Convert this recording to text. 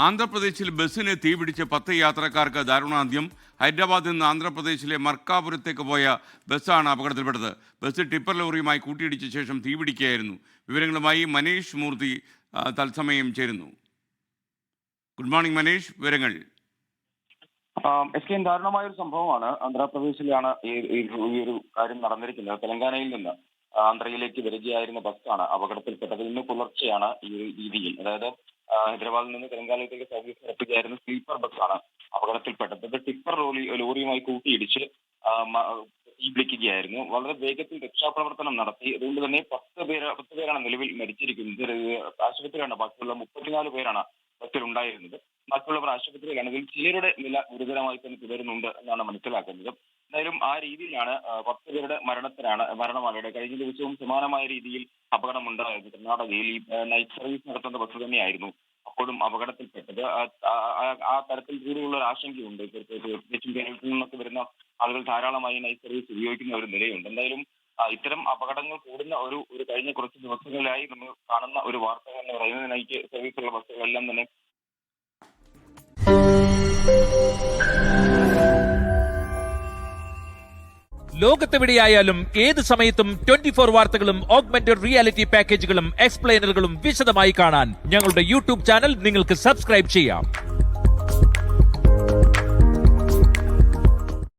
ആന്ധ്രാപ്രദേശിൽ ബസ്സിന് തീപിടിച്ച് 10 യാത്രക്കാർക്ക് ദാരുണാന്ത്യം. ഹൈദരാബാദിൽ നിന്ന് ആന്ധ്രാപ്രദേശിലെ മർക്കാപുരത്തേക്ക് പോയ ബസ്സാണ് അപകടത്തിൽപ്പെട്ടത്. ബസ് ടിപ്പർ ലോറിയുമായി കൂട്ടിയിടിച്ച ശേഷം തീപിടിക്കുകയായിരുന്നു. വിവരങ്ങളുമായി മനീഷ് മൂർത്തി തത്സമയം ചേരുന്നു. ഗുഡ് മോർണിംഗ് മനീഷ്, വിവരങ്ങൾ. ദാരുണമായ ഒരു സംഭവമാണ്. ആന്ധ്രാപ്രദേശിലാണ് ഈ ഒരു കാര്യം നടന്നിരിക്കുന്നത്. തെലങ്കാനയിൽ നിന്ന് ആന്ധ്രയിലേക്ക് വരികയായിരുന്ന ബസ്സാണ് അപകടത്തിൽപ്പെട്ടത്. ഇന്ന് പുലർച്ചെയാണ് ഈ രീതിയിൽ, അതായത് ഹൈദരാബാദിൽ നിന്ന് തെലങ്കാനയിലേക്ക് സർവീസ് നടത്തുകയായിരുന്ന സ്ലീപ്പർ ബസ്സാണ് അപകടത്തിൽപ്പെട്ടത്. ടിപ്പർ ലോറിയുമായി കൂട്ടിയിടിച്ച് തീപിടിക്കുകയായിരുന്നു. വളരെ വേഗത്തിൽ രക്ഷാപ്രവർത്തനം നടത്തി. അതുകൊണ്ട് തന്നെ 10 പേരാണ് നിലവിൽ മരിച്ചിരിക്കുന്നത്. ആശുപത്രിയാണ്. ബാക്കിയുള്ള 34 പേരാണ് ബസ്സിലുണ്ടായിരുന്നത്. ബാക്കിയുള്ളവർ ആശുപത്രിയിലാണ്. ഇതിൽ ചിലരുടെ നില ഗുരുതരമായി തന്നെ തുടരുന്നുണ്ട് എന്നാണ് മനസ്സിലാക്കുന്നത്. എന്തായാലും ആ രീതിയിലാണ് 10 പേരുടെ മരണമാണ്. കഴിഞ്ഞ ദിവസവും സമാനമായ രീതിയിൽ അപകടമുണ്ടായത്. കർണാടകയിൽ ഈ നൈറ്റ് സർവീസ് നടത്തുന്ന ബസ് തന്നെയായിരുന്നു അപ്പോഴും അപകടത്തിൽപ്പെട്ടത്. ആ തരത്തിൽ കൂടിയുള്ള ഒരു ആശങ്കയുണ്ട്. പ്രത്യേകിച്ചും കേരളത്തിൽ നിന്നൊക്കെ വരുന്ന ആളുകൾ ധാരാളമായി നൈറ്റ് സർവീസ് ഉപയോഗിക്കുന്ന ഒരു നിലയുണ്ട്. എന്തായാലും ഇത്തരം അപകടങ്ങൾ കൂടുന്ന ഒരു കഴിഞ്ഞ കുറച്ച് ദിവസങ്ങളിലായി നമ്മൾ കാണുന്ന ഒരു വാർത്ത എന്ന് പറയുന്നത് നൈറ്റ് സർവീസുള്ള ബസ്സുകളെല്ലാം തന്നെ ലോകത്തെവിടെയായാലും ഏത് സമയത്തും 24 വാർത്തകളും ഓഗ്മെന്റഡ് റിയാലിറ്റി പാക്കേജുകളും എക്സ്പ്ലെയിനറുകളും വിശദമായി കാണാൻ ഞങ്ങളുടെ യൂട്യൂബ് ചാനൽ നിങ്ങൾക്ക് സബ്സ്ക്രൈബ് ചെയ്യാം.